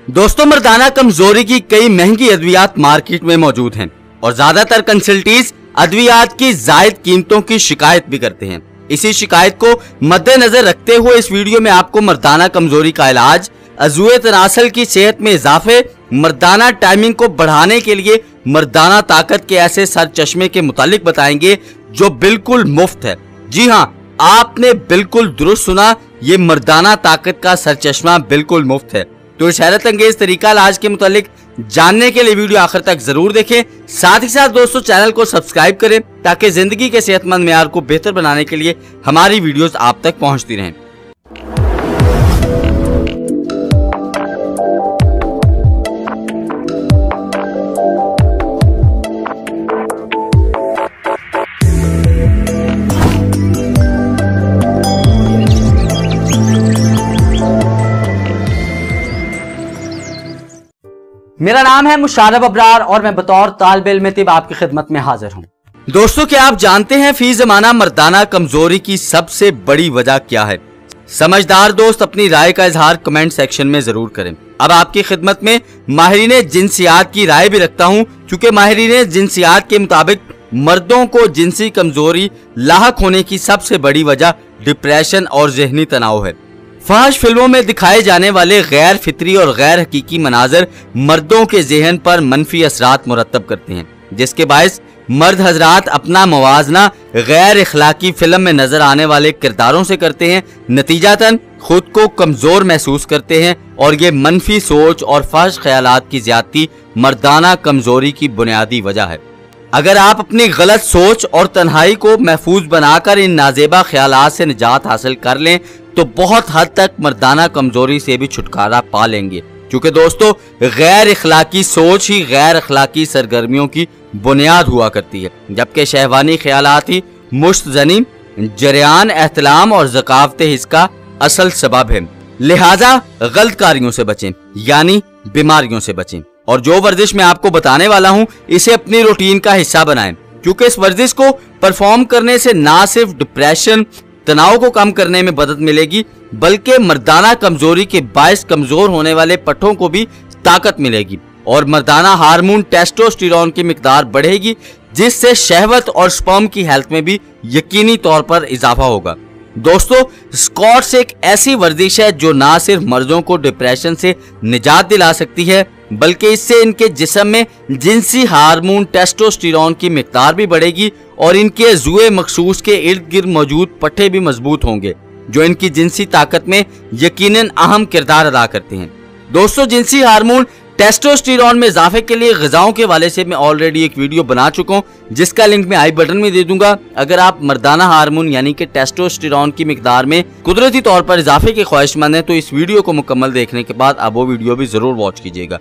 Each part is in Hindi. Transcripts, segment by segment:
दोस्तों, मर्दाना कमजोरी की कई महंगी अद्वियात मार्केट में मौजूद हैं और ज्यादातर कंसल्टीज अद्वियात की जायद कीमतों की शिकायत भी करते हैं। इसी शिकायत को मद्देनजर रखते हुए इस वीडियो में आपको मर्दाना कमजोरी का इलाज, अज़ुए तनासल की सेहत में इजाफे, मर्दाना टाइमिंग को बढ़ाने के लिए मर्दाना ताकत के ऐसे सर चश्मे के मुतालिक बताएंगे जो बिल्कुल मुफ्त है। जी हाँ, आपने बिल्कुल दुरुस्त सुना, ये मर्दाना ताकत का सर चश्मा बिल्कुल मुफ्त है। तो इस हैरत अंगेज तरीका इलाज के मुतालिक जानने के लिए वीडियो आखिर तक जरूर देखें। साथ ही साथ दोस्तों, चैनल को सब्सक्राइब करें ताकि जिंदगी के सेहतमंद मेयार को बेहतर बनाने के लिए हमारी वीडियोस आप तक पहुंचती रहें। मेरा नाम है मुशारफ अबरार और मैं बतौर तालिब इल्म तिब आपकी खिदमत में हाजिर हूं। दोस्तों, क्या आप जानते हैं फी जमाना मर्दाना कमजोरी की सबसे बड़ी वजह क्या है? समझदार दोस्त अपनी राय का इजहार कमेंट सेक्शन में जरूर करें। अब आपकी खिदमत में माहिरीन जिनसियात की राय भी रखता हूं, क्योंकि माहिरीन जिनसियात के मुताबिक मर्दों को जिनसी कमजोरी लाहक होने की सबसे बड़ी वजह डिप्रेशन और जहनी तनाव है। फहश फिल्मों में दिखाए जाने वाले गैर फितरी और गैर हकीकी मनाजर मर्दों के जहन पर मनफी असरात मुरतब करते हैं, जिसके बायस मर्द हजरात अपना मवाजना गैर इखलाकी फिल्म में नजर आने वाले किरदारों से करते हैं। नतीजातन खुद को कमजोर महसूस करते हैं और ये मनफी सोच और फहश ख्यालात की ज्यादती मर्दाना कमजोरी की बुनियादी वजह है। अगर आप अपनी गलत सोच और तन्हाई को महफूज बनाकर इन नाजेबा ख्यालात से निजात हासिल कर लें तो बहुत हद तक मर्दाना कमजोरी से भी छुटकारा पा लेंगे, क्योंकि दोस्तों गैर इखलाकी सोच ही गैर इखलाकी सरगर्मियों की बुनियाद हुआ करती है, जबकि शहवानी ख्यालात ही मुश्तजनी जरियान एहतलाम और ज़कावत इसका असल सबब है। लिहाजा गलत कारियों से बचें, यानी बीमारियों से बचें। और जो वर्जिश मैं आपको बताने वाला हूं, इसे अपनी रूटीन का हिस्सा बनाएं, क्योंकि इस वर्जिश को परफॉर्म करने से ना सिर्फ डिप्रेशन तनाव को कम करने में मदद मिलेगी, बल्कि मर्दाना कमजोरी के बायस कमजोर होने वाले पट्टों को भी ताकत मिलेगी और मर्दाना हार्मोन टेस्टोस्टेरोन की मिकदार बढ़ेगी, जिससे शहवत और स्पर्म की हेल्थ में भी यकीनी तौर पर इजाफा होगा। दोस्तों, स्क्वाट्स एक ऐसी वर्जिश है जो ना सिर्फ मर्दों को डिप्रेशन से निजात दिला सकती है, बल्कि इससे इनके जिस्म में जिनसी हार्मोन टेस्टोस्टेरोन की मिकदार भी बढ़ेगी और इनके अज़ुए मखसूस के इर्द गिर्द मौजूद पट्टे भी मजबूत होंगे, जो इनकी जिनसी ताकत में यकीनन अहम किरदार अदा करते हैं। दोस्तों, जिनसी हार्मोन टेस्टोस्टेरोन में इजाफे के लिए ग़िज़ाओं के हवाले से मैं ऑलरेडी एक वीडियो बना चुका हूँ, जिसका लिंक मैं आई बटन में दे दूंगा। अगर आप मर्दाना हार्मोन यानी कि टेस्टोस्टेरोन की मिकदार में कुदरती तौर पर इजाफे के ख्वाहिशमंद हैं तो इस वीडियो को मुकम्मल देखने के बाद आप वो वीडियो भी जरूर वॉच कीजिएगा।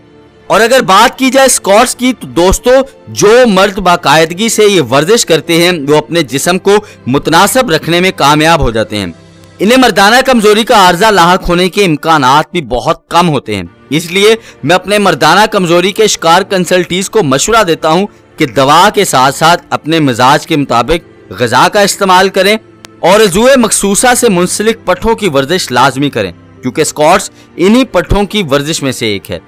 और अगर बात की जाए स्क्वाट्स की, तो दोस्तों जो मर्द बाकायदगी से ये वर्जिश करते हैं वो अपने जिस्म को मुतनासिब रखने में कामयाब हो जाते हैं। इन्हें मर्दाना कमजोरी का आर्जा लाहक होने के इम्कानात भी बहुत कम होते हैं। इसलिए मैं अपने मर्दाना कमजोरी के शिकार कंसल्टीज को मशवरा देता हूँ कि दवा के साथ साथ अपने मिजाज के मुताबिक ग़िज़ा का इस्तेमाल करें और अज़ुए मखसूसा से मुंसलिक पट्टों की वर्जिश लाजमी करें, क्योंकि स्क्वाट्स इन्हीं पट्टों की वर्जिश में से एक है।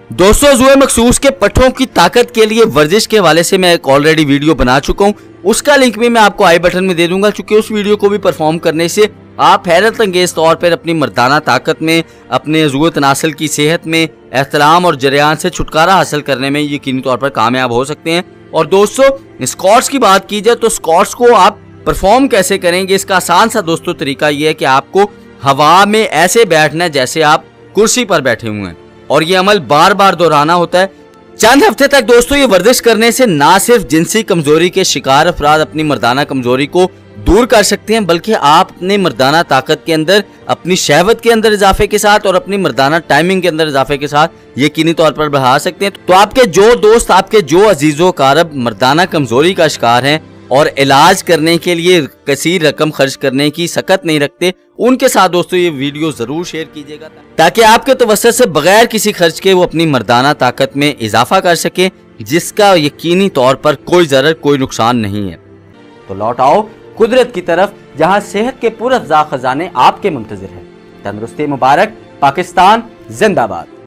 दोस्तों, अज़ुए मखसूस के पट्टों की ताकत के लिए वर्जिश के हवाले से मैं एक ऑलरेडी वीडियो बना चुका हूँ, उसका लिंक भी मैं आपको आई बटन में दे दूंगा, क्योंकि उस वीडियो को भी परफॉर्म करने से आप हैरत अंगेज तौर पर अपनी मर्दाना ताकत में, अपने अज़ुए तनासल की सेहत में, एहतलाम और जरियान से छुटकारा हासिल करने में यकीनी तौर पर कामयाब हो सकते हैं। और दोस्तों, स्क्वाट्स की बात की जाए तो स्क्वाट्स को आप परफॉर्म कैसे करेंगे, इसका आसान सा दोस्तों तरीका यह है कि आपको हवा में ऐसे बैठना है जैसे आप कुर्सी पर बैठे हुए हैं और ये अमल बार बार दोहराना होता है। चंद हफ्ते तक दोस्तों ये वर्जिश करने से ना सिर्फ जिनसी कमजोरी के शिकार अफराद अपनी मर्दाना कमजोरी को दूर कर सकते हैं, बल्कि आप अपने मर्दाना ताकत के अंदर, अपनी शहवत के अंदर इजाफे के साथ और अपनी मर्दाना टाइमिंग के अंदर इजाफे के साथ यकीनी तौर पर बढ़ा सकते हैं। तो आपके जो दोस्त, आपके जो अजीजो कारब मर्दाना कमजोरी का शिकार हैं और इलाज करने के लिए कसीर रकम खर्च करने की सकत नहीं रखते, उनके साथ दोस्तों ये वीडियो जरूर शेयर कीजिएगा, ताकि आपके तवस्सुत से बगैर किसी खर्च के वो अपनी मर्दाना ताकत में इजाफा कर सके, जिसका यकीनी तौर पर कोई जरर, कोई नुकसान नहीं है। तो लौट आओ कुदरत की तरफ, जहां सेहत के पुरअफ़ज़ा खजाने आपके मुंतज़िर हैं। तंदुरुस्ती मुबारक, पाकिस्तान जिंदाबाद।